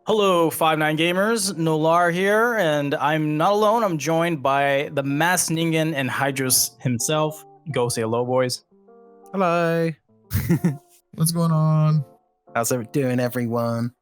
Hello, 5 9 gamers. Nolar here, and I'm not alone. I'm joined by the Mass Ningen and Hydros himself. Go say hello, boys. Hello. What's going on? How's it doing, everyone?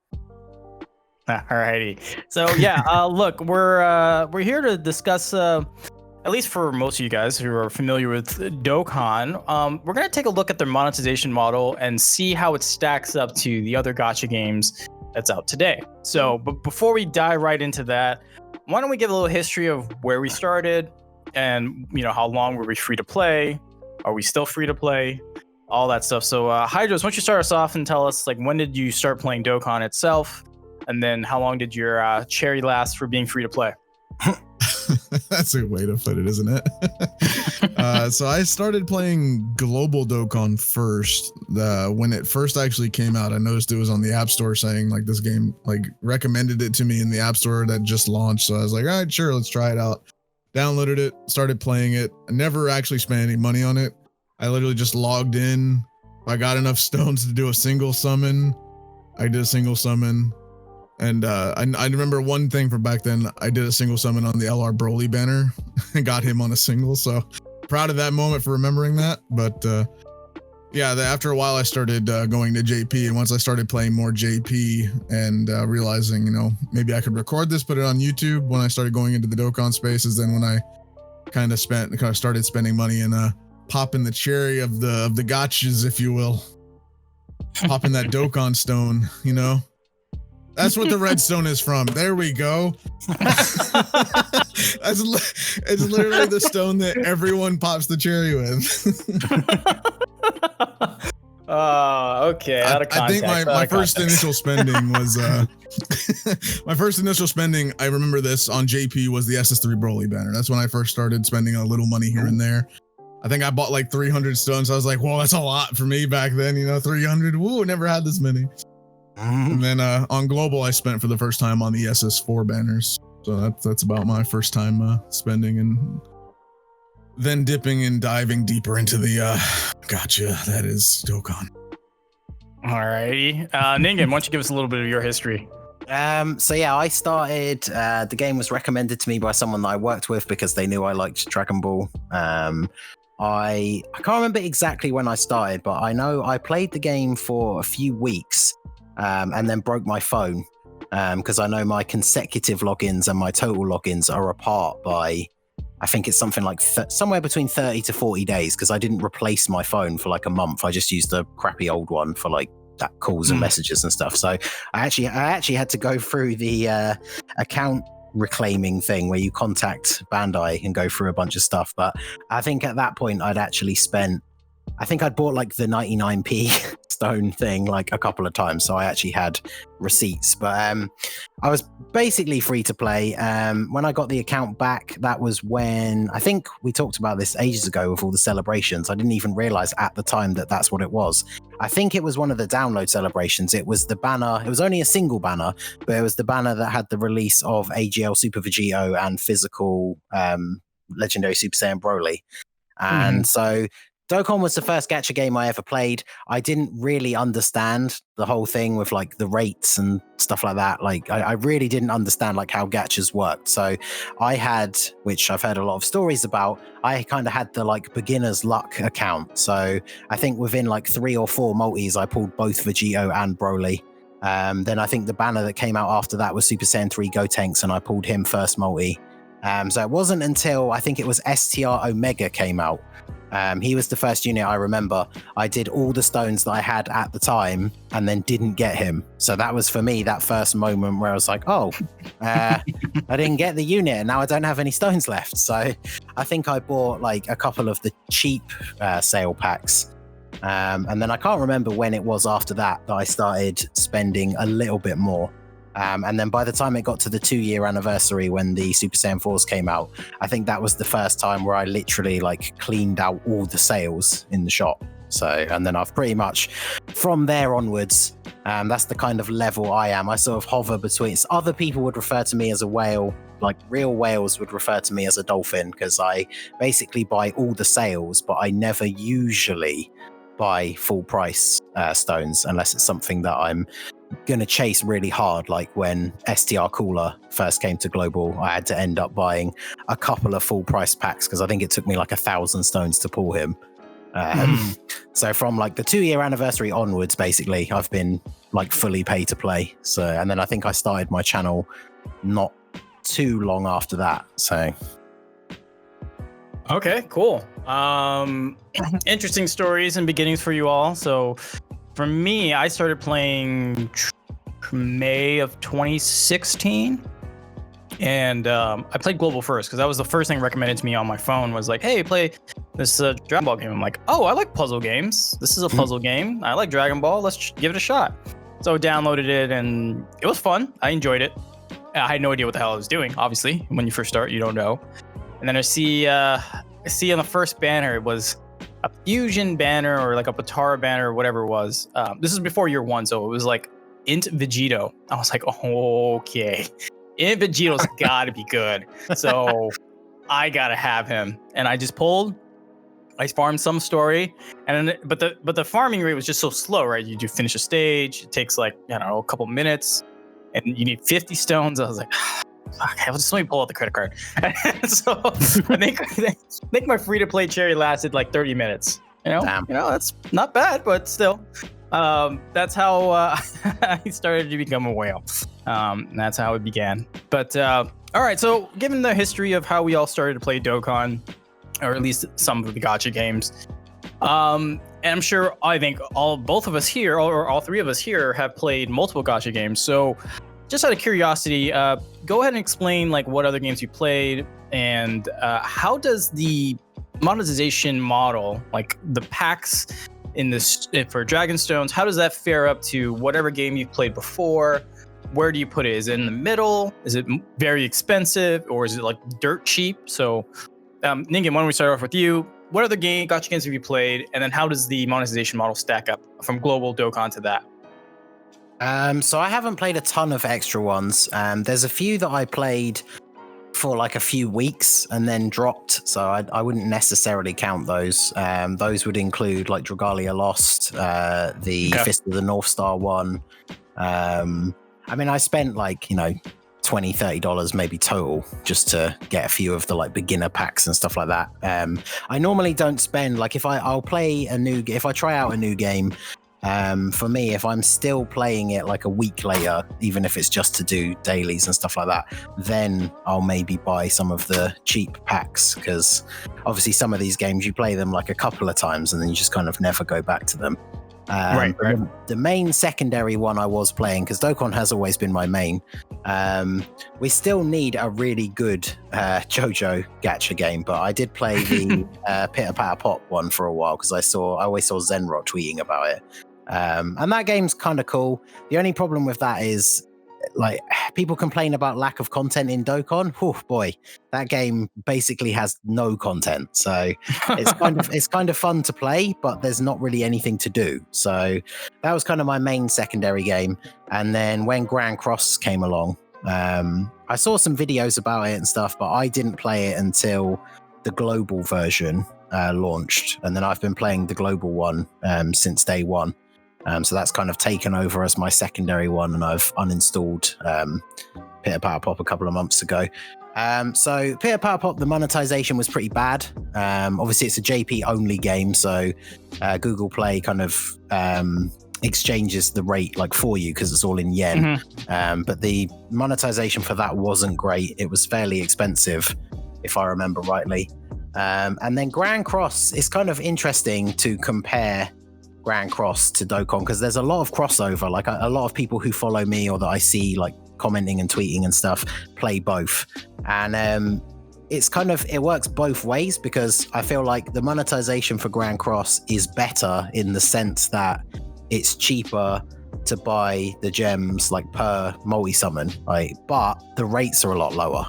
Alrighty. So yeah, look, we're here to discuss. At least for most of you guys who are familiar with Dokkan, we're gonna take a look at their monetization model and see how it stacks up to the other Gacha games that's out today. So, but before we dive right into that, why don't we give a little history of where we started and how long were we free to play? Are we still free to play? All that stuff. So, Hydros, why don't you start us off and tell us when did you start playing Dokkan itself, and then how long did your cherry last for being free to play? That's a way to put it, isn't it? So I started playing Global Dokkan first. When it first actually came out, I noticed it was on the App Store saying this game recommended it to me in the App Store that just launched. So I was like, all right, sure, let's try it out. Downloaded it, started playing it. I never actually spent any money on it. I literally just logged in. If I got enough stones to do a single summon, I did a single summon. And I remember one thing from back then. I did a single summon on the LR Broly banner and got him on a single. So proud of that moment for remembering that. But after a while, I started going to JP. And once I started playing more JP and realizing, maybe I could record this, put it on YouTube. When I started going into the Dokkan spaces, then when I kind of started spending money and popping the cherry of the gachas, if you will, popping that Dokkan stone, That's what the redstone is from. There we go. It's literally the stone that everyone pops the cherry with. Okay. Out of context. I think my first initial spending was my first initial spending. I remember this on JP was the SS3 Broly banner. That's when I first started spending a little money here and there. I think I bought 300 stones. I was like, whoa, that's a lot for me back then. 300. Woo, never had this many. And then on Global, I spent for the first time on the SS4 banners. So that's about my first time spending, and then dipping and diving deeper into the Gacha that is Dokkan. Alrighty. Ningen, why don't you give us a little bit of your history? I started, the game was recommended to me by someone that I worked with because they knew I liked Dragon Ball. I can't remember exactly when I started, but I know I played the game for a few weeks. And then broke my phone because I know my consecutive logins and my total logins are apart by, I think it's something like somewhere between 30 to 40 days because I didn't replace my phone for a month. I just used a crappy old one for that calls and messages and stuff. So I actually had to go through the account reclaiming thing where you contact Bandai and go through a bunch of stuff. But I think at that point I'd bought the 99p stone thing a couple of times, so I actually had receipts. But I was basically free to play. When I got the account back, that was when, I think we talked about this ages ago with all the celebrations. I didn't even realize at the time that that's what it was. I think it was one of the download celebrations. It was the banner. It was only a single banner, but it was the banner that had the release of AGL Super Vegito and physical Legendary Super Saiyan Broly. And so Dokkan was the first gacha game I ever played. I didn't really understand the whole thing with the rates and stuff like that. I really didn't understand how gachas worked. So I had, which I've heard a lot of stories about, I kind of had the beginner's luck account. So I think within 3 or 4 multis, I pulled both Vegito and Broly. Then I think the banner that came out after that was Super Saiyan 3 Gotenks, and I pulled him first multi. So it wasn't until I think it was STR Omega came out. He was the first unit I remember. I did all the stones that I had at the time and then didn't get him. So that was for me that first moment where I was like, I didn't get the unit and now I don't have any stones left. So I think I bought a couple of the cheap sale packs. And then I can't remember when it was after that I started spending a little bit more. And then by the time it got to the 2-year anniversary when the Super Saiyan 4s came out, I think that was the first time where I literally cleaned out all the sales in the shop. So, and then I've pretty much from there onwards, that's the kind of level I am. I sort of hover between, other people would refer to me as a whale, real whales would refer to me as a dolphin, because I basically buy all the sales, but I never usually buy full price stones unless it's something that I'm gonna chase really hard. Like when STR Cooler first came to global, I had to end up buying a couple of full price packs because I think it took me like 1,000 stones to pull him. So from like the 2-year anniversary onwards, basically, I've been like fully pay to play. So, and then I think I started my channel not too long after that. So, okay, cool. Interesting stories and beginnings for you all. So, for me, I started playing May of 2016. And I played Global first because that was the first thing recommended to me on my phone was like, hey, play this Dragon Ball game. I'm like, oh, I like puzzle games. This is a puzzle game. I like Dragon Ball. Let's give it a shot. So I downloaded it and it was fun. I enjoyed it. I had no idea what the hell I was doing. Obviously, when you first start, you don't know. And then I see on the first banner, it was a Fusion banner or like a Potara banner or whatever it was. This is before year 1, so it was like Int Vegito. I was like, okay. Int Vegito's gotta be good. So I gotta have him. And I just pulled. I farmed some story, but the farming rate was just so slow, right? You do finish a stage, it takes like, I don't know, a couple minutes, and you need 50 stones. I was like, okay, just let me pull out the credit card. So I think my free to play cherry lasted like 30 minutes. Damn. That's not bad, but still. That's how I started to become a whale. And that's how it began. But all right, so given the history of how we all started to play Dokkan, or at least some of the Gacha games, and I'm sure I think both of us here, or all three of us here, have played multiple Gacha games. So just out of curiosity, go ahead and explain like what other games you played and how does the monetization model, like the packs in this for Dragonstones, how does that fare up to whatever game you've played before? Where do you put it? Is it in the middle? Is it very expensive, or is it like dirt cheap? So, Ningen, why don't we start off with you? What other Gacha games have you played, and then how does the monetization model stack up from global Dokkan to that? So I haven't played a ton of extra ones. There's a few that I played for like a few weeks and then dropped, so I wouldn't necessarily count those. Those would include like Dragalia Lost, the Fist of the North Star one. I mean, I spent like, $20-$30 maybe total just to get a few of the like beginner packs and stuff like that. I normally don't spend, like, if I try out a new game, for me, if I'm still playing it like a week later, even if it's just to do dailies and stuff like that, then I'll maybe buy some of the cheap packs, because obviously some of these games you play them like a couple of times and then you just kind of never go back to them. Right. The main secondary one I was playing, because Dokkan has always been my main, we still need a really good JoJo gacha game, but I did play the Pitter Patter Pop one for a while because I always saw Zenrock tweeting about it. And that game's kind of cool. The only problem with that is, like, people complain about lack of content in Dokkan. Oh boy, that game basically has no content. So it's kind of fun to play, but there's not really anything to do. So that was kind of my main secondary game. And then when Grand Cross came along, I saw some videos about it and stuff, but I didn't play it until the global version launched. And then I've been playing the global one since day one. So that's kind of taken over as my secondary one, and I've uninstalled Pitter Patter Pop a couple of months ago. So Pitter Patter Pop, the monetization was pretty bad. Obviously, it's a JP only game, so Google Play kind of exchanges the rate like for you because it's all in yen. Mm-hmm. But the monetization for that wasn't great. It was fairly expensive, if I remember rightly. And then Grand Cross is kind of interesting to compare Grand Cross to Dokkan, because there's a lot of crossover. Like a lot of people who follow me or that I see like commenting and tweeting and stuff play both, and it works both ways, because I feel like the monetization for Grand Cross is better in the sense that it's cheaper to buy the gems like per multi-summon, like, but the rates are a lot lower.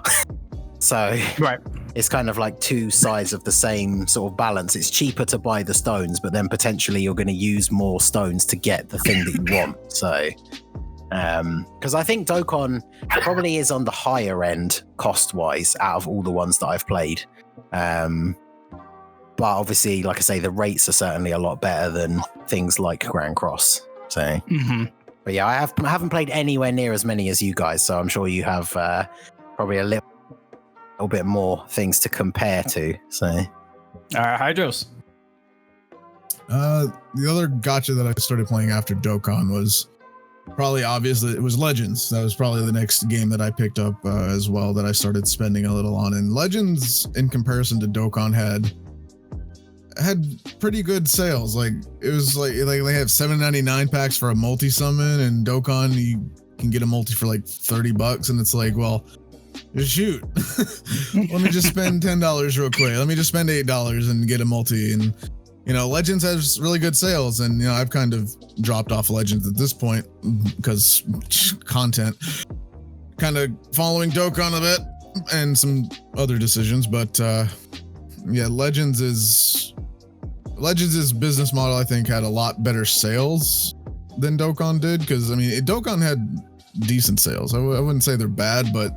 So right. It's kind of like two sides of the same sort of balance. It's cheaper to buy the stones, but then potentially you're going to use more stones to get the thing that you want. So, because I think Dokkan probably is on the higher end cost-wise out of all the ones that I've played. But obviously, like I say, the rates are certainly a lot better than things like Grand Cross. So, mm-hmm. But yeah, I haven't played anywhere near as many as you guys, so I'm sure you have probably a little bit more things to compare to. So, All right, Hydros. The other gacha that I started playing after Dokkan was probably obvious. It was Legends. That was probably the next game that I picked up as well that I started spending a little on. And Legends, in comparison to Dokkan, had pretty good sales. Like it was like they have $7.99 packs for a multi summon, and Dokkan you can get a multi for like $30, and it's like, well, shoot, let me just spend $10 real quick. Let me just spend $8 and get a multi. And you know, Legends has really good sales, and you know, I've kind of dropped off Legends at this point because content, kind of following Dokkan a bit and some other decisions. But yeah, Legends' business model, I think, had a lot better sales than Dokkan did, because I mean, Dokkan had decent sales. I wouldn't say they're bad, but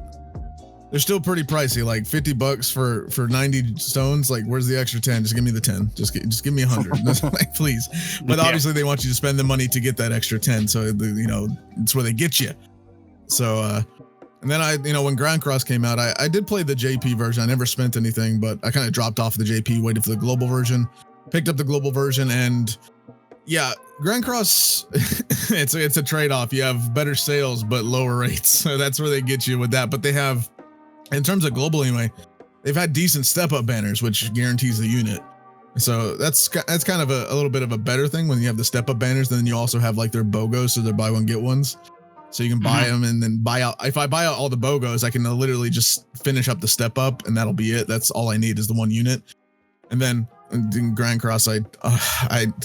they're still pretty pricey. Like $50 for 90 stones. Like, where's the extra 10? Just give me the 10. Just give me 100. Like, please. But obviously, they want you to spend the money to get that extra 10. So you know, it's where they get you. So and then when Grand Cross came out, I did play the JP version. I never spent anything, but I kind of dropped off the JP, waited for the global version, picked up the global version, and yeah, Grand Cross, it's a trade-off. You have better sales but lower rates. So that's where they get you with that. But they have, in terms of global anyway, they've had decent step-up banners, which guarantees the unit. So that's kind of a little bit of a better thing when you have the step-up banners. Then you also have like their BOGOs, so they're buy one get ones. So you can buy them and then buy out. If I buy out all the BOGOs, I can literally just finish up the step-up, and that'll be it. That's all I need is the one unit. And then in Grand Cross,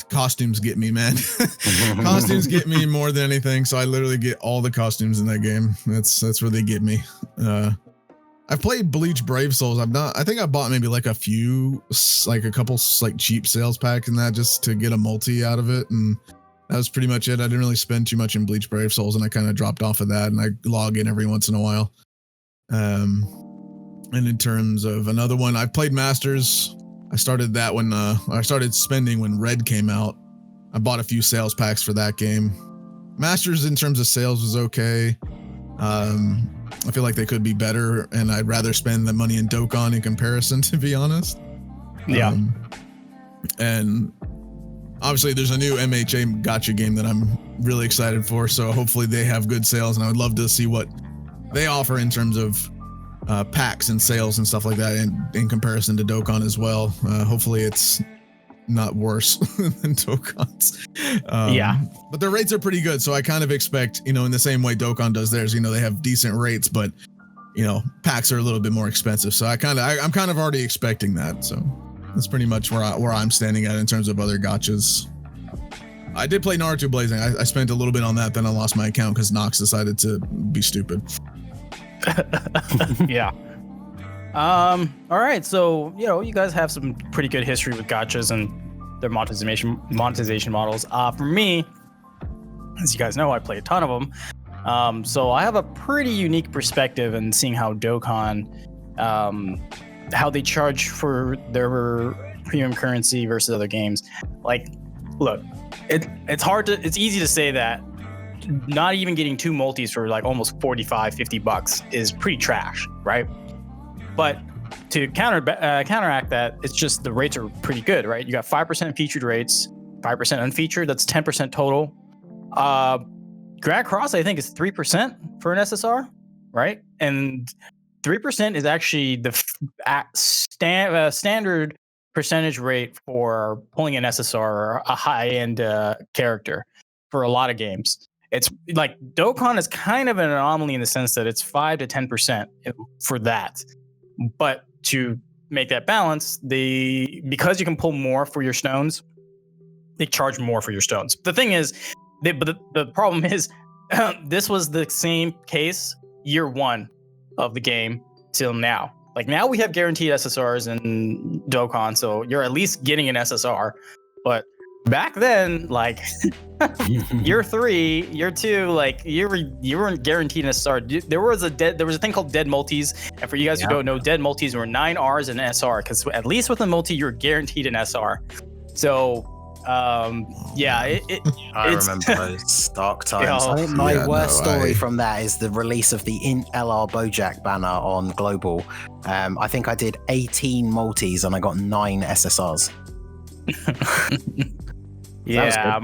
costumes get me, man. Costumes get me more than anything. So I literally get all the costumes in that game. That's where they get me. I've played Bleach Brave Souls. I think I bought maybe like a couple like cheap sales packs and that just to get a multi out of it. And that was pretty much it. I didn't really spend too much in Bleach Brave Souls, and I kind of dropped off of that, and I log in every once in a while. And in terms of another one, I played Masters. I started that when I started spending when Red came out. I bought a few sales packs for that game. Masters, in terms of sales, was okay. I feel like they could be better, and I'd rather spend the money in Dokkan in comparison, to be honest. Yeah. And obviously, there's a new MHA Gacha game that I'm really excited for, so hopefully they have good sales, and I would love to see what they offer in terms of packs and sales and stuff like that in comparison to Dokkan as well. Hopefully it's not worse than Dokkan's. Yeah. But their rates are pretty good, so I kind of expect, in the same way Dokkan does theirs, they have decent rates, but packs are a little bit more expensive. So I'm kind of already expecting that. So that's pretty much where I'm standing at in terms of other gachas. I did play Naruto Blazing. I spent a little bit on that, then I lost my account because Nox decided to be stupid. Yeah. All right. So, you guys have some pretty good history with gachas and their monetization models. For me, as you guys know, I play a ton of them. So I have a pretty unique perspective in seeing how Dokkan, how they charge for their premium currency versus other games. Like, look, it's easy to say that not even getting two multis for like almost $45-50 is pretty trash, right? But to counteract that, it's just the rates are pretty good, right? You got 5% featured rates, 5% unfeatured. That's 10% total. Grand Cross, I think, is 3% for an SSR, right? And 3% is actually the standard percentage rate for pulling an SSR or a high-end character for a lot of games. It's like Dokkan is kind of an anomaly in the sense that it's 5 to 10% for that. But to make that balance, because you can pull more for your stones, they charge more for your stones. The thing is, the problem is, this was the same case year one of the game till now. Like now we have guaranteed SSRs in Dokkan, so you're at least getting an SSR. But back then, like year 3, year 2, like you weren't guaranteed an SR. There was a thing called dead multis, and for you guys who don't know, dead multis were 9 Rs and an SR, because at least with a multi you're guaranteed an SR. So Yeah, it I it's remember those dark times. Yeah. I think my Yeah, worst no, story I- from that is the release of the LR Bojack banner on Global. I think I did 18 multis and I got 9 SSRs. yeah,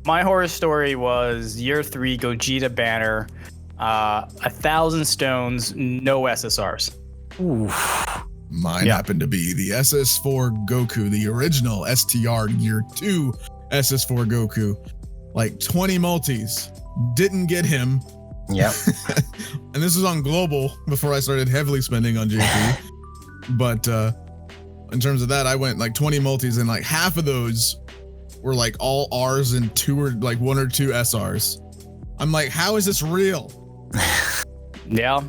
my horror story was year 3 Gogeta banner, 1,000 stones, no SSRs. Oof. Mine Yeah. happened to be the SS4 Goku, the original STR Year 2 SS4 Goku. Like 20 multis. Didn't get him. Yep. And this was on Global before I started heavily spending on JP. But in terms of that, I went like 20 multis and like half of those were like all R's and 1 or 2 SRs. I'm like, how is this real? Yeah.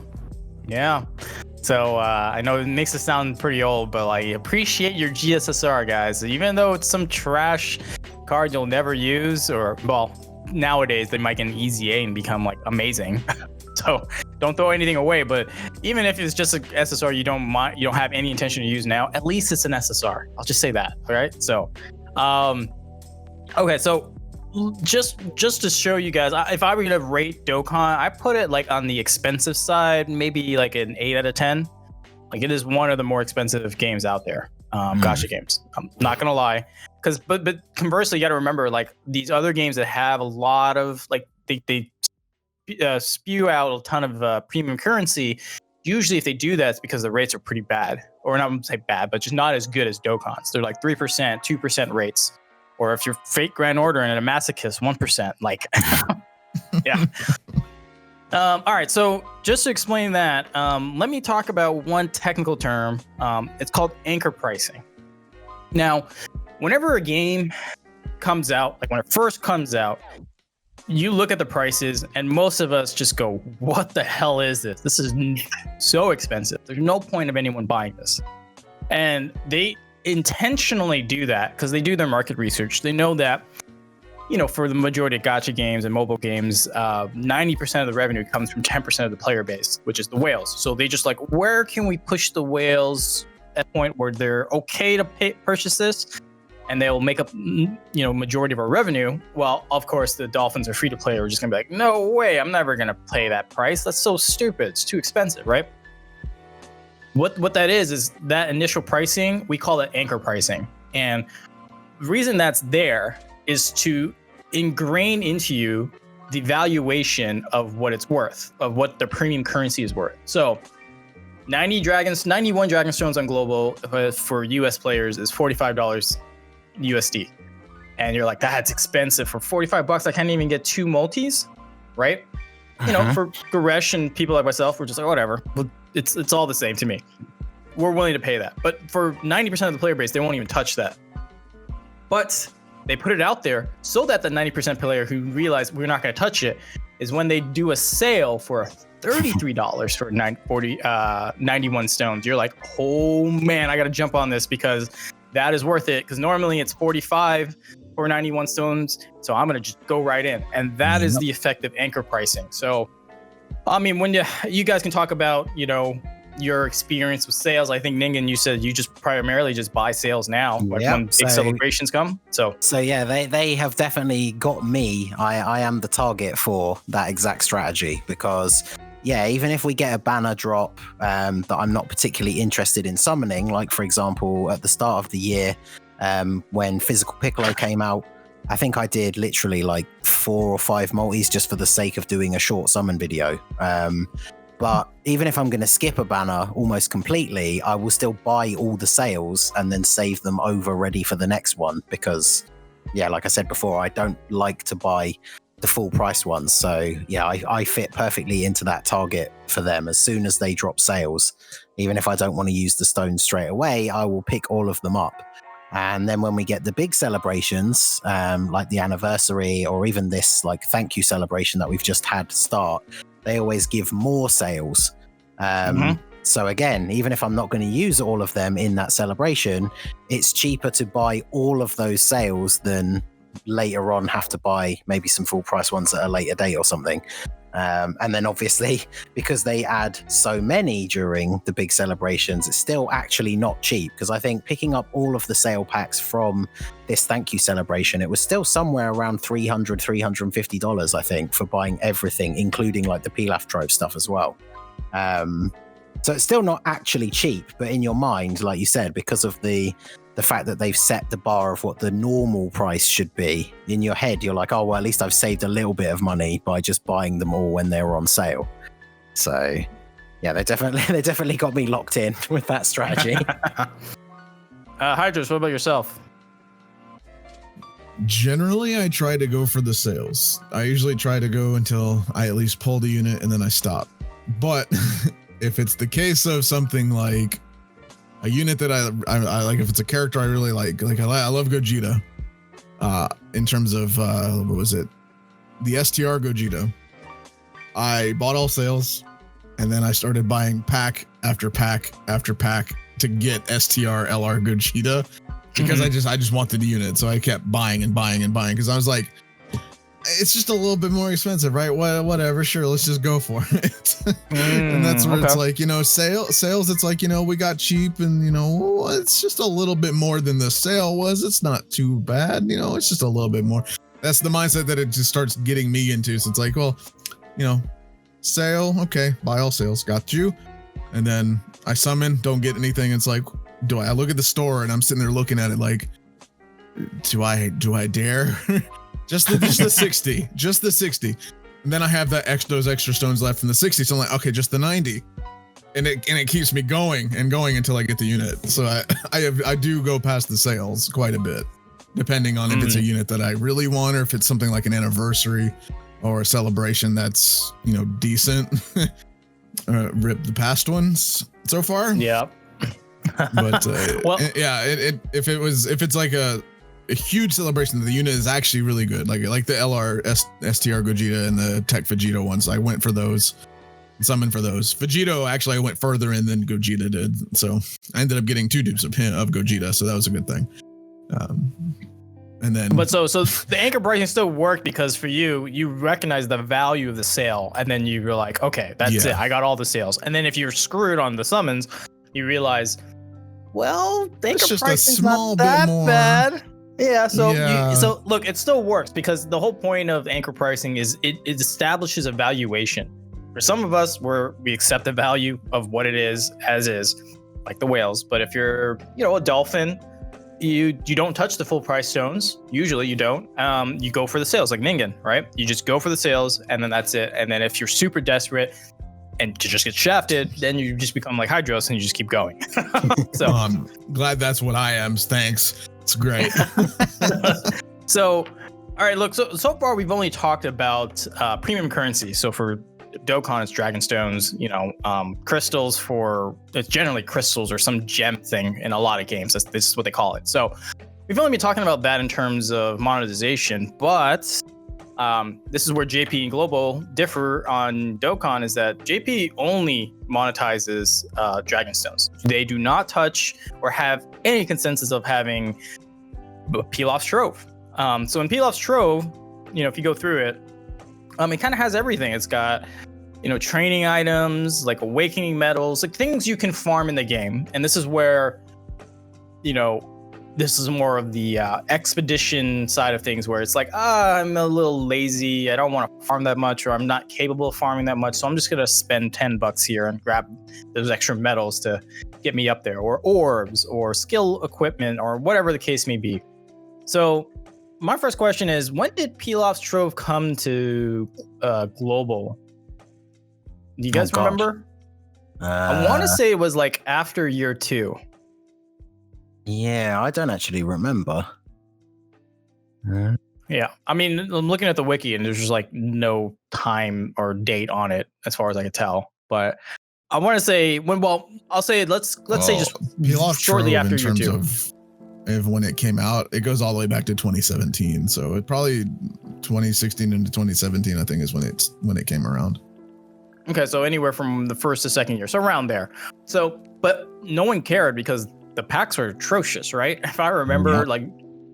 So I know it makes it sound pretty old, but like appreciate your GSSR, guys. Even though it's some trash card you'll never use, or well, nowadays they might get an easy A and become like amazing. So don't throw anything away. But even if it's just a SSR you don't have any intention to use now, at least it's an SSR. I'll just say that. All right. So, okay. So just to show you guys, if I were gonna rate Dokkan, I put it like on the expensive side, maybe like an 8 out of 10. Like it is one of the more expensive games out there, gacha games. I'm not gonna lie, but conversely, you got to remember like these other games that have a lot of like they spew out a ton of premium currency. Usually, if they do that, it's because the rates are pretty bad, or not gonna say bad, but just not as good as Dokkan's. They're like 3%, 2% rates. Or if you're fake Grand Order and a Masochist, 1%. Like, yeah. All right. So just to explain that, let me talk about one technical term. It's called anchor pricing. Now, whenever a game comes out, like when it first comes out, you look at the prices and most of us just go, what the hell is this? This is so expensive. There's no point of anyone buying this. And they intentionally do that because they do their market research. They know that, you know, for the majority of gacha games and mobile games, 90% of the revenue comes from 10% of the player base, which is the whales. So they just like, where can we push the whales at a point where they're okay to purchase this, and they will make up, you know, majority of our revenue? Well, of course, the dolphins are free to play. We're just gonna be like, no way, I'm never gonna pay that price. That's so stupid. It's too expensive, right? What that is that initial pricing, we call it anchor pricing. And the reason that's there is to ingrain into you the valuation of what it's worth, of what the premium currency is worth. So 91 Dragonstones on Global for US players is $45 USD. And you're like, that's expensive. For $45, I can't even get 2 multis, right? You know, for Goresh and people like myself, we're just like, whatever. It's all the same to me. We're willing to pay that. But for 90% of the player base, they won't even touch that. But they put it out there so that the 90% player who realize we're not going to touch it is when they do a sale for $33 for 91 stones. You're like, oh man, I got to jump on this because that is worth it. Because normally it's 45 for 91 stones. So I'm going to just go right in. And that is the effective anchor pricing. So, I mean, when you guys can talk about, you know, your experience with sales. I think Ningen, you said you just primarily just buy sales now, like when big celebrations come. So yeah, they have definitely got me. I am the target for that exact strategy because, yeah, even if we get a banner drop that I'm not particularly interested in summoning, like for example at the start of the year when Physical Piccolo came out, I think I did literally like 4 or 5 multis just for the sake of doing a short summon video. But even if I'm going to skip a banner almost completely, I will still buy all the sales and then save them over ready for the next one. Because, yeah, like I said before, I don't like to buy the full price ones. So, yeah, I fit perfectly into that target for them. As soon as they drop sales, even if I don't want to use the stones straight away, I will pick all of them up. And then when we get the big celebrations, like the anniversary or even this like thank you celebration that we've just had start, they always give more sales. So again, even if I'm not going to use all of them in that celebration, it's cheaper to buy all of those sales than later on have to buy maybe some full price ones at a later date or something. And then obviously, because they add so many during the big celebrations, it's still actually not cheap. Because I think picking up all of the sale packs from this thank you celebration, it was still somewhere around $350, I think, for buying everything, including like the Pilaf Trove stuff as well. So it's still not actually cheap, but in your mind, like you said, because of the fact that they've set the bar of what the normal price should be, in your head, you're like, oh, well, at least I've saved a little bit of money by just buying them all when they were on sale. So, yeah, they definitely got me locked in with that strategy. Hydros, what about yourself? Generally, I try to go for the sales. I usually try to go until I at least pull the unit and then I stop. But if it's the case of something like a unit that I like, if it's a character I really like I love Gogeta. In terms of what was it, the STR Gogeta, I bought all sales, and then I started buying pack after pack after pack to get STR LR Gogeta because I just wanted the unit, so I kept buying and buying and buying because I was like, it's just a little bit more expensive, right? Whatever, sure, let's just go for it. And that's where it's like, sales, it's like, we got cheap and, it's just a little bit more than the sale was. It's not too bad, it's just a little bit more. That's the mindset that it just starts getting me into. So it's like, well, sale, okay, buy all sales, got you. And then I summon, don't get anything. It's like, I look at the store and I'm sitting there looking at it like, do I dare? Just the 60, just the 60. And then I have those extra stones left from the 60. So I'm like, okay, just the 90. And it keeps me going and going until I get the unit. So I do go past the sales quite a bit, depending on if it's a unit that I really want, or if it's something like an anniversary or a celebration that's, decent. Rip the past ones so far. Yeah. But well, yeah, if it's like a huge celebration, the unit is actually really good. Like the LR STR Gogeta and the Tech Vegito ones. I went for those, summoned for those. Vegito, actually, I went further in than Gogeta did. So I ended up getting 2 dupes of Gogeta. So that was a good thing. And then, but so the anchor pricing still worked because for you recognize the value of the sale, and then you were like, okay, that's it. I got all the sales. And then if you're screwed on the summons, you realize, well, the anchor pricing's not that bad. Yeah, so look, it still works because the whole point of anchor pricing is it establishes a valuation. For some of us, we accept the value of what it is as is, like the whales. But if you're, a dolphin, you don't touch the full price stones. Usually you don't. You go for the sales, like Ningen, right? You just go for the sales, and then that's it. And then if you're super desperate and to just get shafted, then you just become like Hydros and you just keep going. So I'm glad that's what I am. Thanks. It's great. So, all right, look, so far we've only talked about premium currency. So for Dokkan, it's dragon stones, crystals it's generally crystals or some gem thing in a lot of games. This is what they call it. So we've only been talking about that in terms of monetization, but this is where JP and Global differ on Dokkan, is that JP only monetizes dragon stones. They do not touch or have any consensus of having Pilaf's Trove. So in Pilaf's Trove, if you go through it, it kind of has everything. It's got, training items, like awakening medals, like things you can farm in the game. And this is where, this is more of the expedition side of things, where it's like, I'm a little lazy. I don't want to farm that much, or I'm not capable of farming that much. So I'm just going to spend $10 here and grab those extra medals to get me up there, or orbs or skill equipment or whatever the case may be. So my first question is, when did Pilaf's Trove come to Global? Do you guys remember? I want to say it was like after year 2. Yeah, I don't actually remember. Yeah, I mean, I'm looking at the wiki and there's just like no time or date on it as far as I could tell. But I want to say I'll say let's say just Pilaf shortly Trove after in year terms 2. of when it came out, it goes all the way back to 2017. So it probably 2016 into 2017, I think, is when it came around. Okay, so anywhere from the first to second year, so around there. So, but no one cared because the packs were atrocious, right? If I remember, like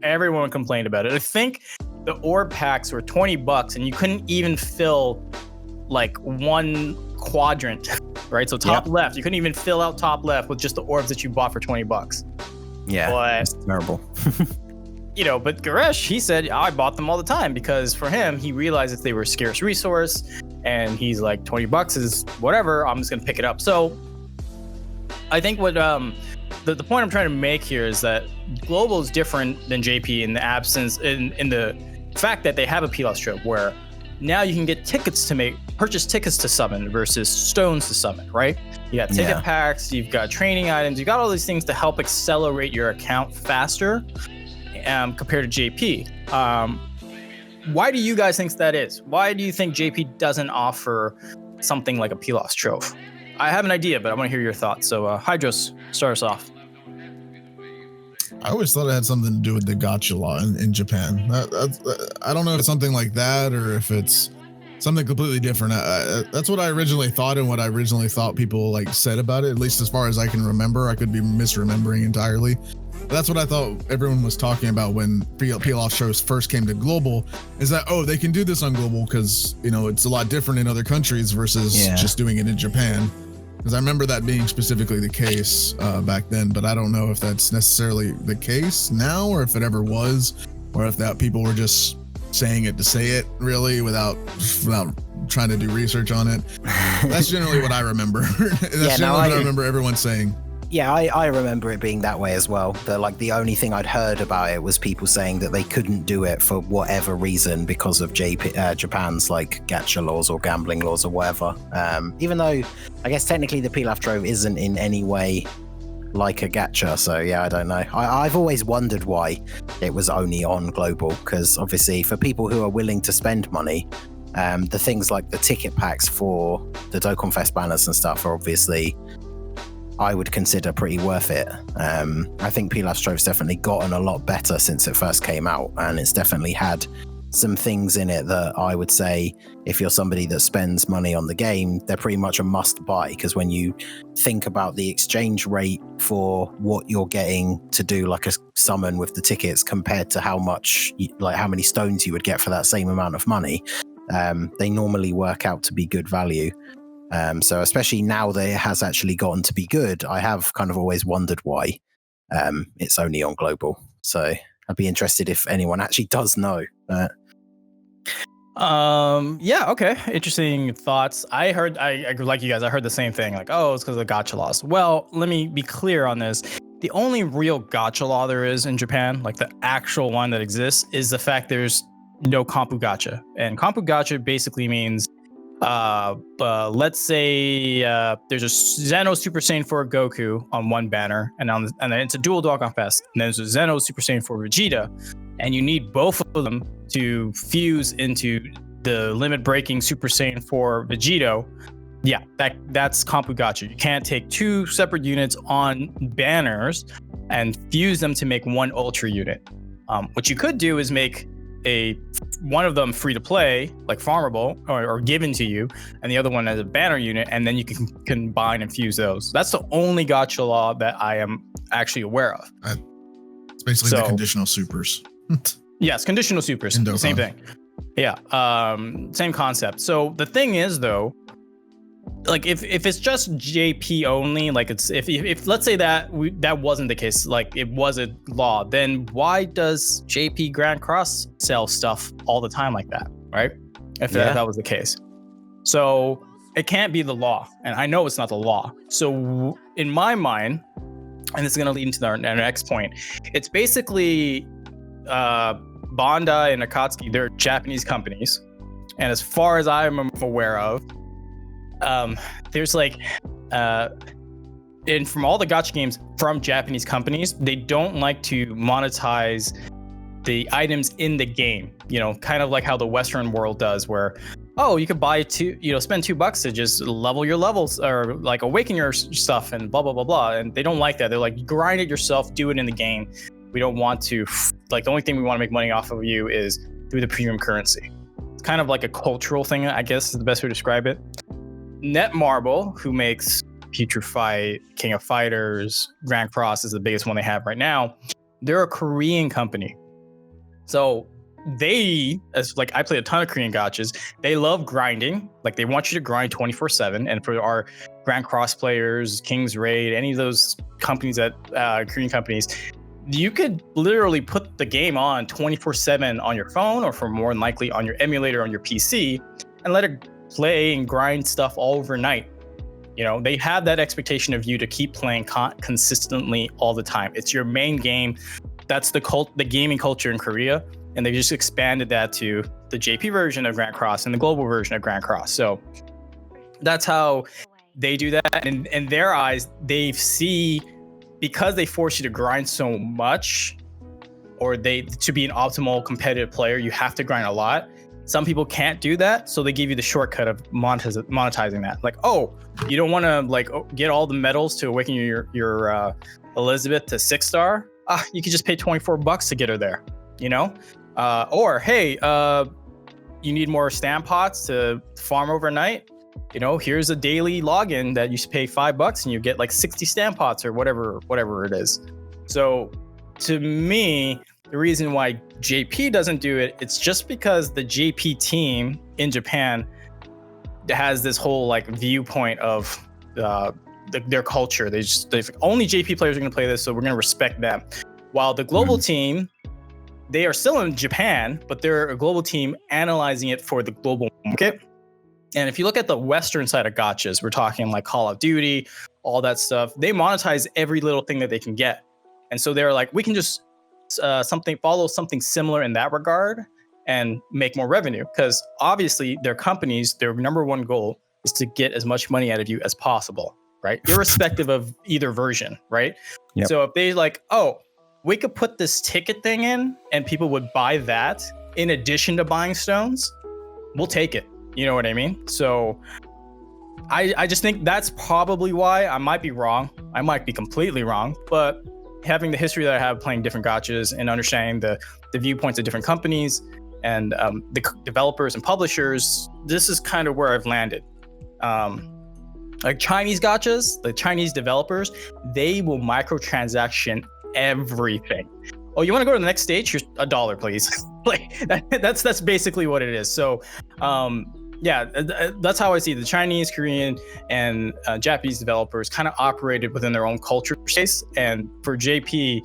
everyone complained about it. I think the orb packs were $20 and you couldn't even fill like one quadrant, right? So top left, you couldn't even fill out top left with just the orbs that you bought for $20. Yeah, but, it's terrible. But Garesh, he said, I bought them all the time because for him, he realized that they were a scarce resource and he's like, $20 is whatever, I'm just gonna pick it up. So I think what the point I'm trying to make here is that Global is different than JP in the absence, in the fact that they have a Pilaf Trove where now you can get tickets to purchase tickets to summon versus stones to summon, right? You got ticket packs, you've got training items, you got all these things to help accelerate your account faster compared to JP. Why do you guys think that is? Why do you think JP doesn't offer something like a Pilaf Trove? I have an idea, but I want to hear your thoughts. So Hydros, start us off. I always thought it had something to do with the gacha law in Japan. I don't know if it's something like that or if it's something completely different. That's what I originally thought and what I originally thought people like said about it, at least as far as I can remember. I could be misremembering entirely. But that's what I thought everyone was talking about when Pilaf shows first came to Global, is that, they can do this on Global because, it's a lot different in other countries versus just doing it in Japan. Because I remember that being specifically the case back then, but I don't know if that's necessarily the case now or if it ever was, or if that people were just saying it to say it really without trying to do research on it. That's generally what I remember. That's what I remember everyone saying. Yeah, I remember it being that way as well. The only thing I'd heard about it was people saying that they couldn't do it for whatever reason because of Japan's like gacha laws or gambling laws or whatever. Even though I guess technically the Pilaf Trove isn't in any way like a gacha. So yeah, I don't know. I've always wondered why it was only on Global, because obviously for people who are willing to spend money, the things like the ticket packs for the Dokkan Fest banners and stuff are obviously, I would consider pretty worth it. I think Pilaf Trove's definitely gotten a lot better since it first came out, and it's definitely had some things in it that I would say, if you're somebody that spends money on the game, they're pretty much a must buy, because when you think about the exchange rate for what you're getting to do like a summon with the tickets compared to how many stones you would get for that same amount of money, they normally work out to be good value. So especially now that it has actually gotten to be good, I have kind of always wondered why it's only on Global. So I'd be interested if anyone actually does know. Okay. Interesting thoughts. I like you guys, I heard the same thing, like, it's because of the gacha laws. Well, let me be clear on this. The only real gacha law there is in Japan, like the actual one that exists, is the fact there's no Kompu Gacha. And Kompu Gacha basically means let's say there's a Zeno Super Saiyan 4 Goku on one banner, and then it's a dual Dokkan Fest, and then there's a Zeno Super Saiyan 4 Vegeta, and you need both of them to fuse into the limit breaking Super Saiyan 4 Vegito. Yeah, that's Kompu Gacha. You can't take two separate units on banners and fuse them to make one Ultra unit. What you could do is make one of them free to play, like farmable or given to you, and the other one as a banner unit, and then you can combine and fuse those. That's the only gacha law that I am actually aware of. It's basically the conditional supers. Yes, conditional supers, same thing. Yeah, same concept. So the thing is, though, like if it's just JP only, like it's if let's say that wasn't the case, like it was a law, then why does JP Grand Cross sell stuff all the time like that, right? If that was the case. So it can't be the law, and I know it's not the law. So in my mind, and this is going to lead into our next point, it's basically Bandai and Akatsuki, they're Japanese companies, and as far as I'm aware of, there's like and from all the gacha games from Japanese companies, they don't like to monetize the items in the game, kind of like how the Western world does, where you could buy spend $2 to just level your levels or like awaken your stuff and blah blah blah blah. And they don't like that. They're like, grind it yourself, do it in the game. We don't want to, like, the only thing we want to make money off of you is through the premium currency. It's kind of like a cultural thing, I guess is the best way to describe it. Netmarble, who makes Future Fight, King of Fighters, Grand Cross is the biggest one they have right now. They're a Korean company. So they, as like I play a ton of Korean gachas, they love grinding. Like they want you to grind 24/7. And for our Grand Cross players, King's Raid, any of those companies that Korean companies, you could literally put the game on 24/7 on your phone, or for more than likely on your emulator on your PC, and let it play and grind stuff all overnight. You know, they have that expectation of you to keep playing consistently all the time. It's your main game. That's the gaming culture in Korea. And they just expanded that to the JP version of Grand Cross and the global version of Grand Cross. So that's how they do that. And in their eyes, they see, because they force you to grind so much, or to be an optimal competitive player, you have to grind a lot. Some people can't do that, so they give you the shortcut of monetizing that. Like, oh, you don't want to like get all the medals to awaken your Elizabeth to 6-star? You could just pay $24 to get her there, you know? Or hey, you need more stamp pots to farm overnight? You know, here's a daily login that you pay $5 and you get like 60 stamp pots or whatever it is. So to me, the reason why JP doesn't do it, it's just because the JP team in Japan has this whole like viewpoint of their culture. They only JP players are going to play this, so we're going to respect them. While the global team, they are still in Japan, but they're a global team analyzing it for the global market. And if you look at the Western side of gachas, we're talking like Call of Duty, all that stuff. They monetize every little thing that they can get. And so they're like, we can just follow something similar in that regard and make more revenue. Because obviously their companies, their number one goal is to get as much money out of you as possible, right? Irrespective of either version, right? Yep. So if they like, oh, we could put this ticket thing in and people would buy that in addition to buying stones, we'll take it. You know what I mean? So I just think that's probably why. I might be wrong. I might be completely wrong. But having the history that I have playing different gachas and understanding the viewpoints of different companies and the developers and publishers, this is kind of where I've landed. Like Chinese gachas, the Chinese developers, they will microtransaction everything. Oh, you want to go to the next stage? Here's $1, please. Like that's basically what it is. So yeah, that's how I see the Chinese, Korean, and Japanese developers kind of operated within their own culture space. And for JP,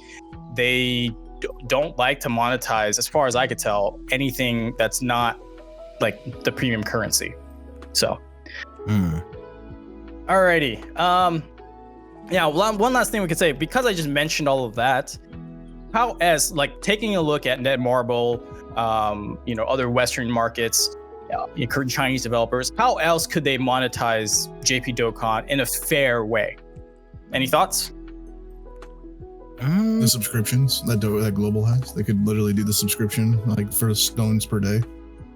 they don't like to monetize, as far as I could tell, anything that's not like the premium currency. So, alrighty. Yeah, one last thing we could say, because I just mentioned all of that, how as like taking a look at Netmarble, other Western markets, Chinese developers, how else could they monetize JP Dokkan in a fair way? Any thoughts? The subscriptions that Global has, they could literally do the subscription like for stones per day,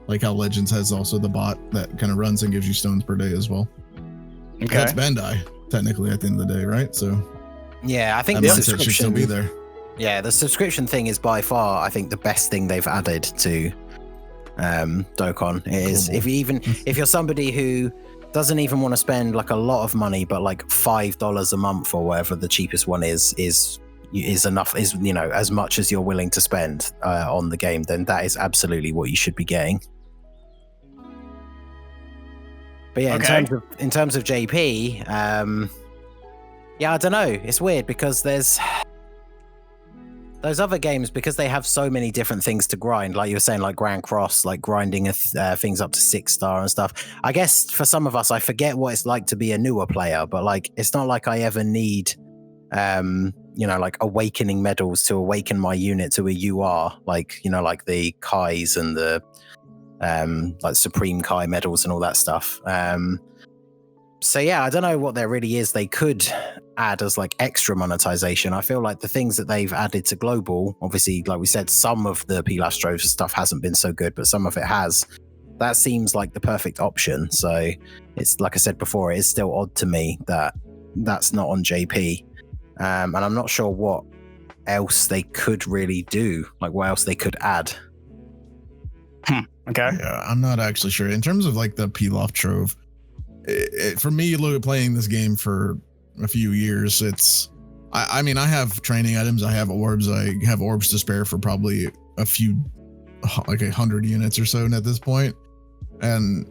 like how Legends has also the bot that kind of runs and gives you stones per day as well. Okay, that's Bandai technically at the end of the day, right? So yeah, I think the subscription should still be there. Yeah, the subscription thing is by far, I think, the best thing they've added to Dokkan. It is if you're somebody who doesn't even want to spend like a lot of money, but like $5 a month or whatever the cheapest one is enough, is as much as you're willing to spend on the game, then that is absolutely what you should be getting. But yeah, in terms of JP, yeah, I don't know. It's weird because there's those other games, because they have so many different things to grind, like you were saying, like Grand Cross, like grinding things up to 6-star and stuff. I guess for some of us, I forget what it's like to be a newer player, but like it's not like I ever need like awakening medals to awaken my unit to a UR, like like the Kais and the like Supreme Kai medals and all that stuff. So yeah, I don't know what there really is they could add as like extra monetization. I feel like the things that they've added to global, obviously, like we said, some of the Pilaf Trove stuff hasn't been so good, but some of it has. That seems like the perfect option. So it's, like I said before, it is still odd to me that that's not on JP. And I'm not sure what else they could really do, like what else they could add. Okay. Yeah, I'm not actually sure. In terms of like the Pilaf Trove, for me, look at playing this game for a few years, I mean, I have training items. I have orbs. I have orbs to spare for probably a few, like 100 units or so at this point, and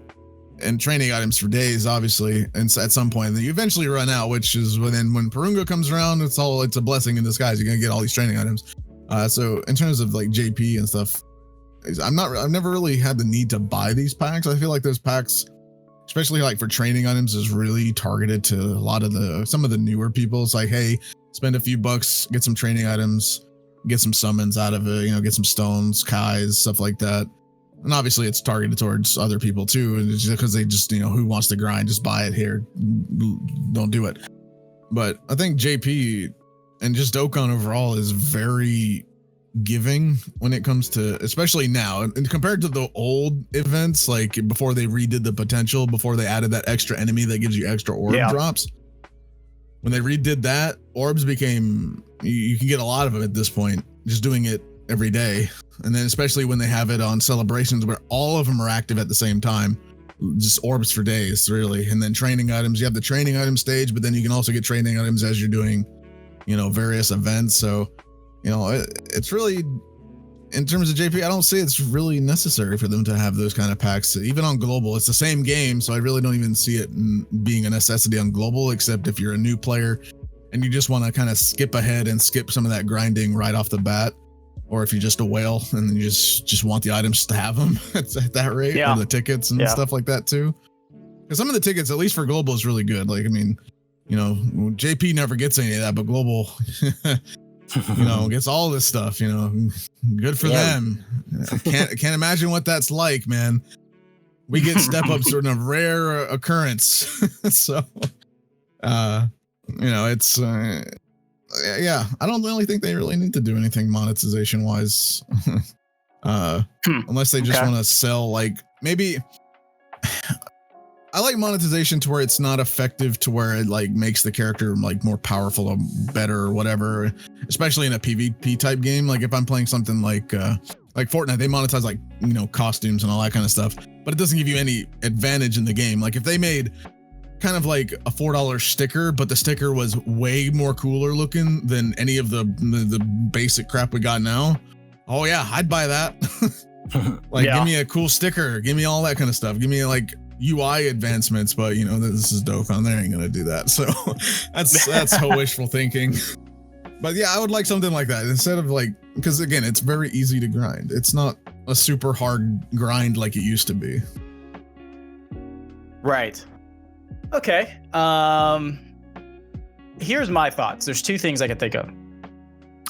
training items for days, obviously. And so at some point, then you eventually run out, which is when Purunga comes around. It's a blessing in disguise. You're gonna get all these training items. So in terms of like JP and stuff, I've never really had the need to buy these packs. I feel like those packs, especially like for training items, is really targeted to a lot of some of the newer people. It's like, hey, spend a few bucks, get some training items, get some summons out of it, get some stones, Kais, stuff like that. And obviously it's targeted towards other people too. And it's because they just, who wants to grind, just buy it here. Don't do it. But I think JP and just Dokkan overall is very giving when it comes to, especially now, and compared to the old events, like before they redid the potential, before they added that extra enemy that gives you extra orb drops. When they redid that, orbs became, you can get a lot of them at this point, just doing it every day. And then especially when they have it on celebrations where all of them are active at the same time, just orbs for days, really. And then training items, you have the training item stage, but then you can also get training items as you're doing, various events. So, it's really, in terms of JP, I don't see it's really necessary for them to have those kind of packs. Even on global, it's the same game, so I really don't even see it being a necessity on global, except if you're a new player and you just want to kind of skip ahead and skip some of that grinding right off the bat, or if you're just a whale and you just want the items to have them at that rate, or the tickets and stuff like that too. Because some of the tickets, at least for global, is really good. Like, I mean, JP never gets any of that, but global gets all this stuff, good for them. Can't imagine what that's like, man. We get step ups sort of rare occurrence. So, it's, I don't really think they really need to do anything monetization wise. Unless they just want to sell, like, maybe I like monetization to where it's not effective to where it like makes the character like more powerful or better or whatever, especially in a PvP type game. Like if I'm playing something like Fortnite, they monetize like, costumes and all that kind of stuff, but it doesn't give you any advantage in the game. Like if they made kind of like a $4 sticker, but the sticker was way more cooler looking than any of the basic crap we got now. Oh yeah, I'd buy that. Give me a cool sticker, give me all that kind of stuff. Give me like UI advancements, but this is Dokkan. They ain't gonna do that. So that's wishful thinking. But yeah, I would like something like that instead of like, because again, it's very easy to grind. It's not a super hard grind like it used to be. Right. Okay. Here's my thoughts. There's two things I can think of.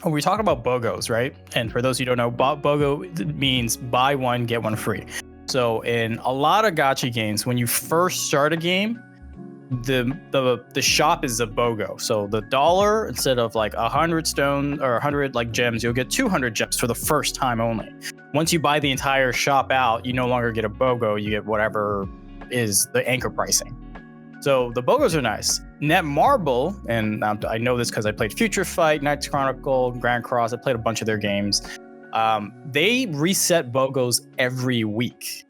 When we talk about BOGOs, right? And for those who don't know, BOGO means buy one, get one free. So in a lot of gacha games, when you first start a game, the shop is a BOGO. So the $1, instead of like 100 stone or 100 like gems, you'll get 200 gems for the first time only. Once you buy the entire shop out, you no longer get a BOGO. You get whatever is the anchor pricing. So the BOGOs are nice. Netmarble, and I know this because I played Future Fight, Knights Chronicle, Grand Cross. I played a bunch of their games. They reset BOGOs every week.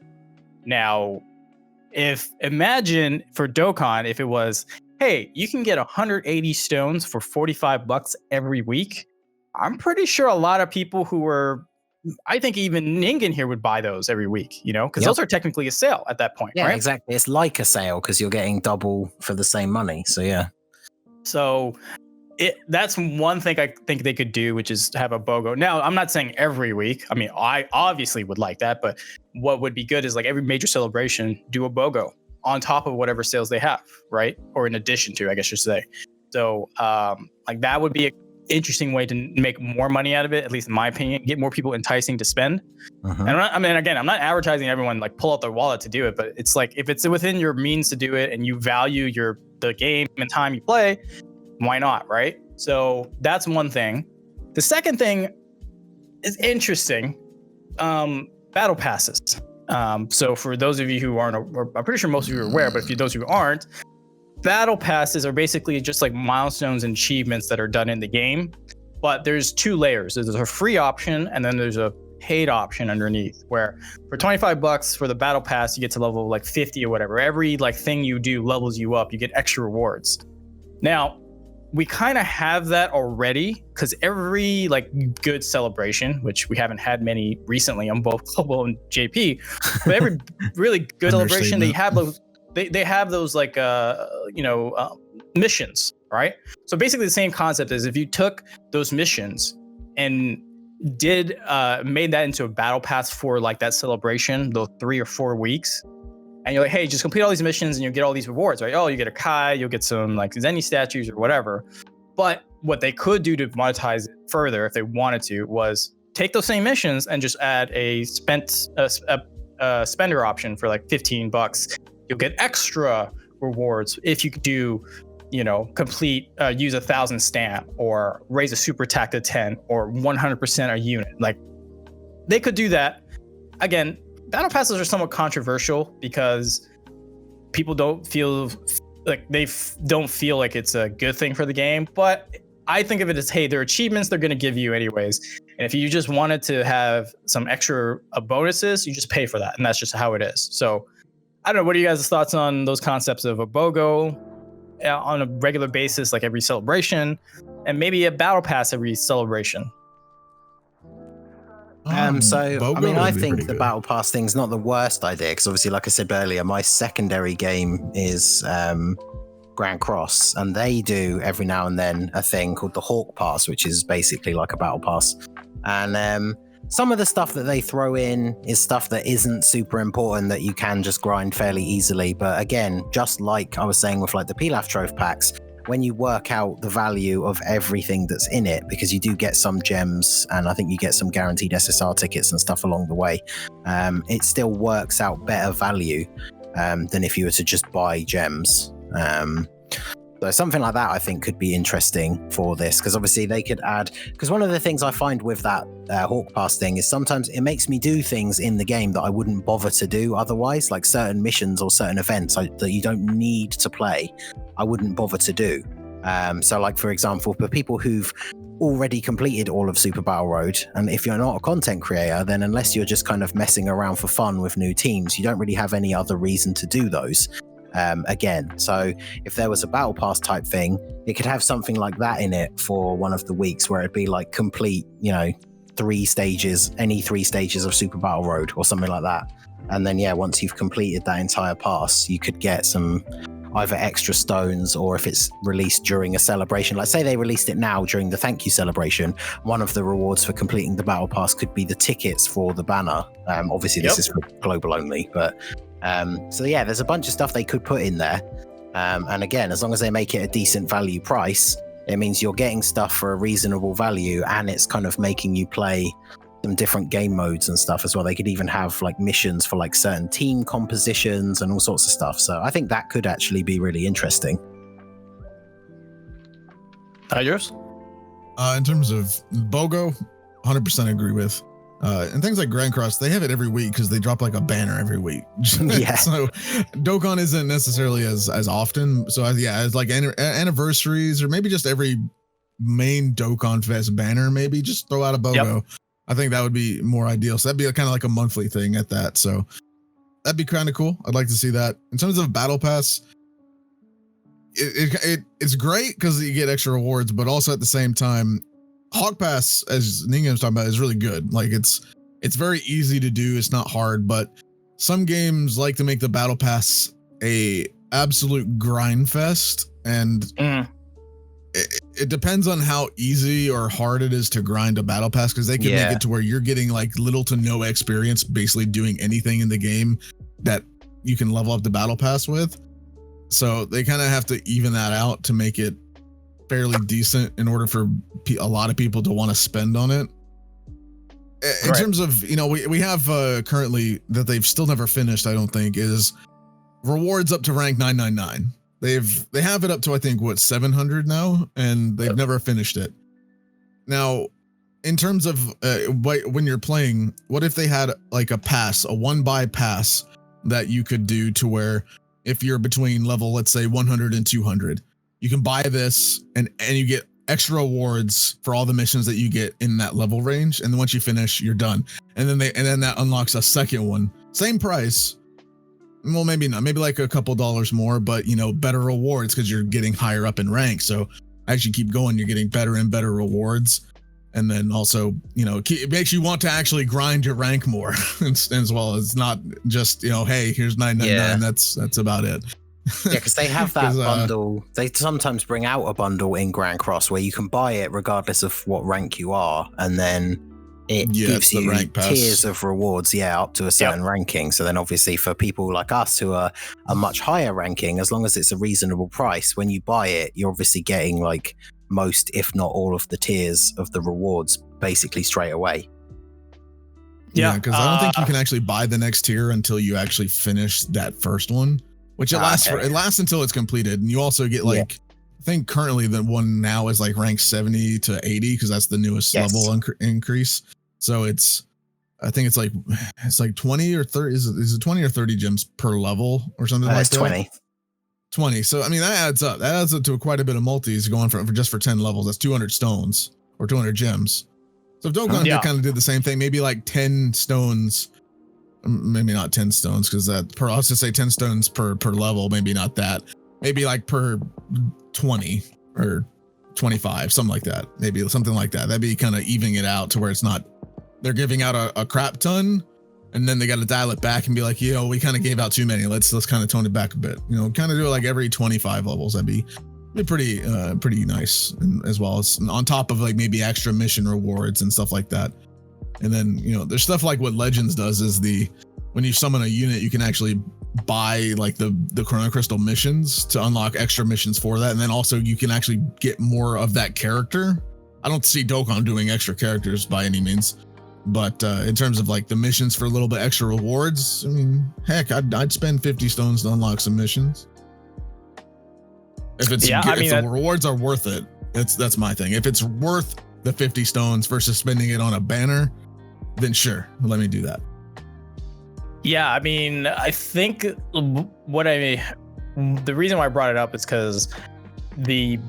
Now, imagine for Dokkan, if it was, hey, you can get 180 stones for $45 every week. I'm pretty sure a lot of people who were, I think even Ningen here would buy those every week, because those are technically a sale at that point, yeah, right? Exactly. It's like a sale because you're getting double for the same money. So yeah. So that's one thing I think they could do, which is have a BOGO. Now, I'm not saying every week. I mean, I obviously would like that, but what would be good is like every major celebration, do a BOGO on top of whatever sales they have, right? Or in addition to, I guess you should say. So like that would be an interesting way to make more money out of it, at least in my opinion, get more people enticing to spend. And I'm not advertising everyone like pull out their wallet to do it, but it's like if it's within your means to do it and you value the game and time you play, why not, right? So that's one thing. The second thing is interesting. Battle passes. So for those of you who aren't, I'm pretty sure most of you are aware, but those who aren't, battle passes are basically just like milestones and achievements that are done in the game. But there's two layers. There's a free option and then there's a paid option underneath, where for $25 for the battle pass, you get to level like 50 or whatever. Every like thing you do levels you up. You get extra rewards. Now, we kind of have that already, because every like good celebration, which we haven't had many recently on both Global and JP, but every really good celebration, they have those like missions, right? So basically the same concept is if you took those missions and made that into a battle pass for like that celebration, those 3 or 4 weeks, and you're like, hey, just complete all these missions and you'll get all these rewards, right? Oh, you get a Kai, you'll get some like Zenny statues or whatever. But what they could do to monetize it further, if they wanted to, was take those same missions and just add a spender option for like $15. You'll get extra rewards if you do, complete use 1,000 stamp or raise a super attack to 10 or 100% a unit. Like they could do that. Again, battle passes are somewhat controversial because people don't feel like it's a good thing for the game, but I think of it as, hey, they're achievements they're going to give you anyways, and if you just wanted to have some extra bonuses, you just pay for that, and that's just how it is. So I don't know, what are you guys' thoughts on those concepts of a BOGO on a regular basis, like every celebration, and maybe a battle pass every celebration? I think the battle pass thing's not the worst idea, because obviously, like I said earlier, my secondary game is Grand Cross, and they do every now and then a thing called the Hawk Pass, which is basically like a battle pass. And some of the stuff that they throw in is stuff that isn't super important, that you can just grind fairly easily. But again, just like I was saying with like the Pilaf Trove packs, when you work out the value of everything that's in it, because you do get some gems and I think you get some guaranteed SSR tickets and stuff along the way, it still works out better value than if you were to just buy gems. So something like that I think could be interesting for this, because obviously they could add, because one of the things I find with that Hawk Pass thing is sometimes it makes me do things in the game that I wouldn't bother to do otherwise, like certain missions or certain events that you don't need to play, I wouldn't bother to do. So like, for example, for people who've already completed all of Super Battle Road, and if you're not a content creator, then unless you're just kind of messing around for fun with new teams, you don't really have any other reason to do those. Again, so if there was a battle pass type thing, it could have something like that in it for one of the weeks, where it'd be like complete, 3 stages, any 3 stages of Super Battle Road or something like that. And then, once you've completed that entire pass, you could get some either extra stones, or if it's released during a celebration, like say they released it now during the thank you celebration, one of the rewards for completing the battle pass could be the tickets for the banner. Obviously this is for global only, but there's a bunch of stuff they could put in there. And again, as long as they make it a decent value price, it means you're getting stuff for a reasonable value, and it's kind of making you play some different game modes and stuff as well. They could even have like missions for like certain team compositions and all sorts of stuff. So I think that could actually be really interesting. Yours? In terms of BOGO, 100% agree with. And things like Grand Cross, they have it every week because they drop like a banner every week. Yeah. So Dokkan isn't necessarily as often. So it's like anniversaries, or maybe just every main Dokkan Fest banner, maybe just throw out a BOGO. Yep. I think that would be more ideal. So that'd be kind of like a monthly thing at that. So that'd be kind of cool. I'd like to see that. In terms of Battle Pass, it's great because you get extra rewards, but also at the same time, Hawk Pass, as Ninga was talking about, is really good. Like it's very easy to do. It's not hard, but some games like to make the Battle Pass a absolute grind fest, and it depends on how easy or hard it is to grind a Battle Pass, because they can make it to where you're getting like little to no experience basically doing anything in the game that you can level up the Battle Pass with. So they kind of have to even that out to make it fairly decent in order for a lot of people to want to spend on it. In terms of, we have currently that they've still never finished, I don't think, is rewards up to rank 999. They have it up to, I think, 700 now, and they've never finished it. Now, in terms of when you're playing, what if they had like a pass, a 1-buy pass that you could do to where if you're between level, let's say 100 and 200, you can buy this and you get extra rewards for all the missions that you get in that level range, and then once you finish, you're done. And then that unlocks a second one, same price. Well, maybe not, maybe like a couple dollars more, but better rewards because you're getting higher up in rank. So actually keep going, you're getting better and better rewards. And then also, it makes you want to actually grind your rank more as well. It's not just, hey, here's 999. That's about it. Yeah, because they have that bundle. They sometimes bring out a bundle in Grand Cross where you can buy it regardless of what rank you are, and then it gives you rank tiers of rewards, up to a certain ranking. So then obviously for people like us who are a much higher ranking, as long as it's a reasonable price, when you buy it, you're obviously getting like most, if not all of the tiers of the rewards basically straight away. Yeah, because I don't think you can actually buy the next tier until you actually finish that first one, which it lasts until it's completed. And you also get I think currently the one now is like rank 70 to 80 because that's the newest level increase. So I think it's like 20 or 30. Is it 20 or 30 gems per level or something like that? 20. 20. So I mean that adds up. That adds up to quite a bit of multis going for just for 10 levels. That's 200 stones or 200 gems. So if Dokkan kind of did the same thing, maybe like 10 stones, maybe not 10 stones because I was to say 10 stones per level, maybe not that. Maybe like per 20 or 25, something like that. Maybe something like that. That'd be kind of evening it out to where it's not they're giving out a crap ton and then they got to dial it back and be like, we kind of gave out too many. Let's kind of tone it back a bit. Kind of do it like every 25 levels. That'd be pretty nice, and as well as on top of like maybe extra mission rewards and stuff like that. And then there's stuff like what Legends does is when you summon a unit, you can actually buy like the Chrono Crystal missions to unlock extra missions for that, and then also you can actually get more of that character. I don't see Dokkan doing extra characters by any means, but in terms of like the missions for a little bit extra rewards, I mean, heck, I'd spend 50 stones to unlock some missions. If it's if the rewards are worth it, that's my thing. If it's worth the 50 stones versus spending it on a banner, then sure, let me do that. Yeah, I mean, I think the reason why I brought it up is because the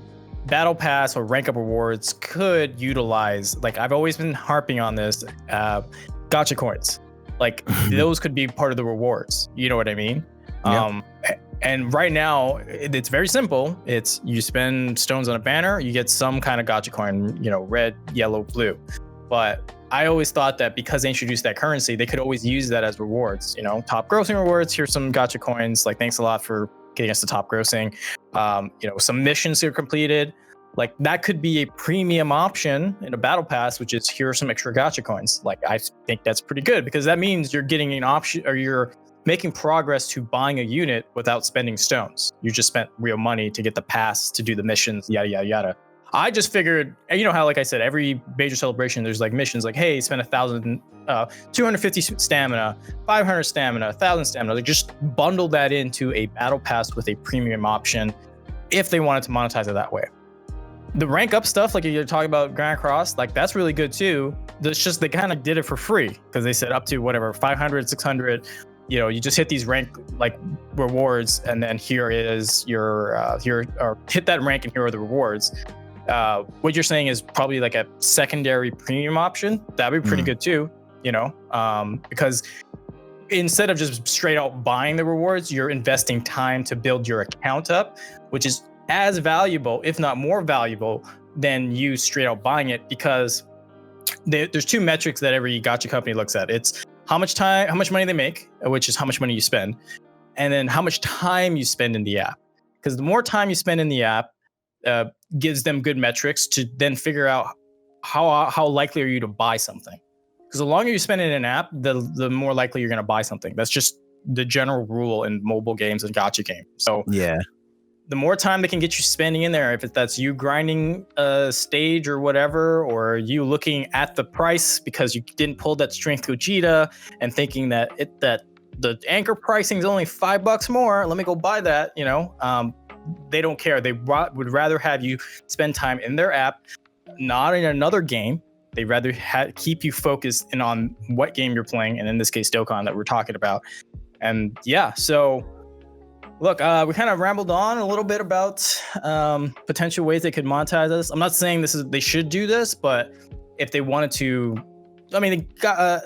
battle pass or rank up rewards could utilize, like I've always been harping on this, gacha coins. Like those could be part of the rewards. You know what I mean? Yeah. And right now it's very simple. It's you spend stones on a banner, you get some kind of gacha coin, red, yellow, blue. But I always thought that because they introduced that currency, they could always use that as rewards. Top grossing rewards. Here's some gacha coins. Like, thanks a lot for getting us to top grossing. Some missions are completed. Like that could be a premium option in a battle pass, which is here are some extra gacha coins. Like I think that's pretty good because that means you're getting an option or you're making progress to buying a unit without spending stones. You just spent real money to get the pass to do the missions, yada, yada, yada. I just figured, how, like I said, every major celebration, there's like missions like, hey, spend 250 stamina, 500 stamina, 1,000 stamina. Like just bundle that into a battle pass with a premium option if they wanted to monetize it that way. The rank up stuff, like you're talking about Grand Cross, like that's really good too. It's just they kind of did it for free because they said up to whatever, 500, 600, you just hit these rank like rewards and then here is your, hit that rank and here are the rewards. What you're saying is probably like a secondary premium option. That'd be pretty good too, because instead of just straight out buying the rewards, you're investing time to build your account up, which is as valuable, if not more valuable, than you straight out buying it because there's two metrics that every gacha company looks at. It's how much money they make, which is how much money you spend, and then how much time you spend in the app. Because the more time you spend in the app, gives them good metrics to then figure out how likely are you to buy something. Because the longer you spend in an app, the more likely you're going to buy something. That's just the general rule in mobile games and gacha games. So yeah, the more time they can get you spending in there, if that's you grinding a stage or whatever, or you looking at the price because you didn't pull that strength Gogeta and thinking that the anchor pricing is only $5 more, let me go buy that, they don't care. They would rather have you spend time in their app, not in another game. They'd rather keep you focused in on what game you're playing, and in this case, Dokkan that we're talking about. And yeah, so look, we kind of rambled on a little bit about potential ways they could monetize this. I'm not saying they should do this, but if they wanted to, I mean,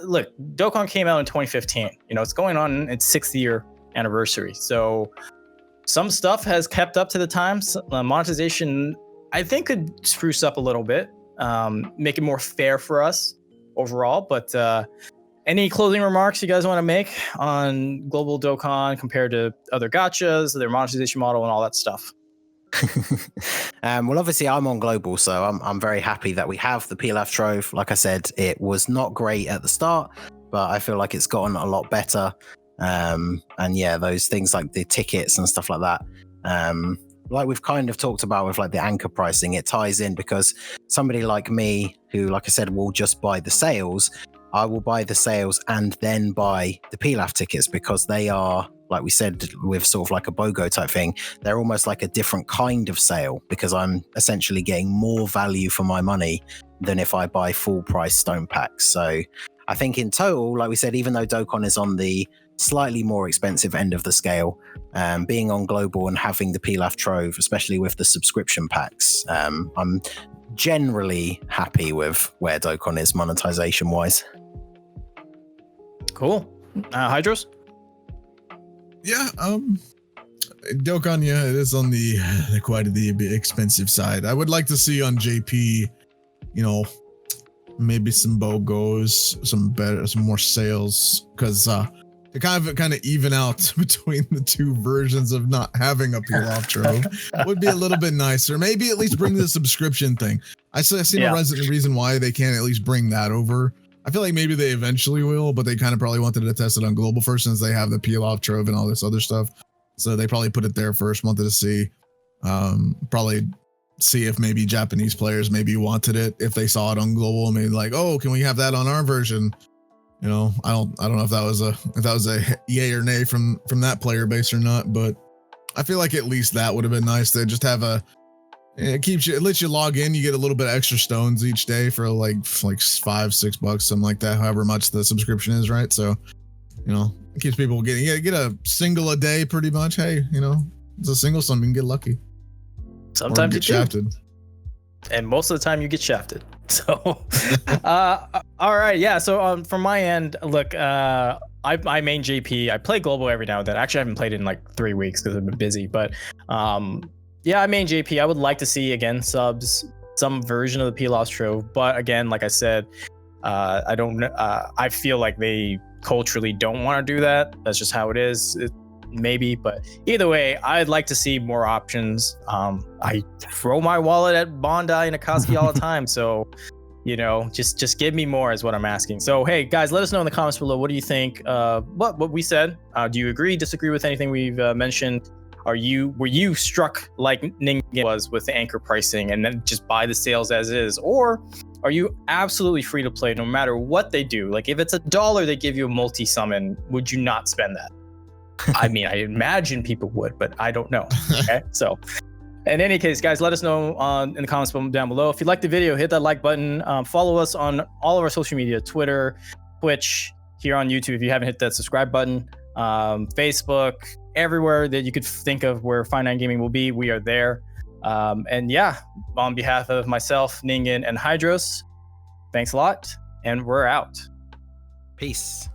look, Dokkan came out in 2015. It's going on its 6th year anniversary. So some stuff has kept up to the times. Monetization I think could spruce up a little bit, make it more fair for us overall. But any closing remarks you guys want to make on Global Dokkan compared to other gachas, their monetization model, and all that stuff? Well, obviously, I'm on global, so I'm very happy that we have the Pilaf Trove. Like I said, it was not great at the start, but I feel like it's gotten a lot better. And yeah, those things like the tickets and stuff like that. Like we've kind of talked about with like the anchor pricing, it ties in because somebody like me, who, like I said, will just buy the sales, I will buy the sales and then buy the Pilaf tickets because they are, like we said, with sort of like a BOGO type thing, they're almost like a different kind of sale because I'm essentially getting more value for my money than if I buy full price stone packs. So I think in total, like we said, even though Dokkan is on the slightly more expensive end of the scale, being on global and having the Pilaf Trove, especially with the subscription packs, I'm generally happy with where Dokkan is monetization wise. Cool. Hydros? Yeah, Dokkan, yeah, it is on the quite the expensive side. I would like to see on JP, you know, maybe some BOGOs, some more sales, because to kind of even out between the two versions of not having a Pilaf Trove would be a little bit nicer. Maybe at least bring the subscription thing. I see no reason why they can't at least bring that over. I feel like maybe they eventually will, but they kind of probably wanted to test it on global first since they have the Pilaf Trove and all this other stuff. So they probably put it there first, wanted to see, probably see if maybe Japanese players maybe wanted it if they saw it on global. Maybe like, oh, can we have that on our version? You know, I don't know if that was a yay or nay from that player base or not, but I feel like at least that would have been nice to just have it lets you log in. You get a little bit of extra stones each day for like $5-6, something like that, however much the subscription is, right? So, you know, it keeps people get a single a day pretty much. Hey, you know, it's a single, so you can get lucky. Sometimes you get shafted. And most of the time you get shafted. So, all right. Yeah. So from my end, look, I main JP. I play global every now and then. Actually, I haven't played it in like 3 weeks because I've been busy, but, yeah, I main JP. I would like to see again subs, some version of the Pilaf Trove, but again, like I said, I don't know. I feel like they culturally don't want to do that. That's just how it is. Maybe, but either way, I'd like to see more options. I throw my wallet at Bondi and Akatsuki all the time, so you know, just give me more is what I'm asking. So hey guys, let us know in the comments below. What do you think? What we said? Do you agree, disagree with anything we've mentioned? Were you struck like Ningen was with the anchor pricing and then just buy the sales as is? Or are you absolutely free to play no matter what they do? Like if it's $1 they give you a multi-summon, would you not spend that? I mean, I imagine people would, but I don't know. Okay, so in any case, guys, let us know in the comments down below. If you liked the video, hit that like button. Follow us on all of our social media, Twitter, Twitch, here on YouTube if you haven't hit that subscribe button, Facebook, everywhere that you could think of where Fine9 Gaming will be, we are there. And yeah, on behalf of myself, Ningen, and Hydros, thanks a lot, and we're out. Peace.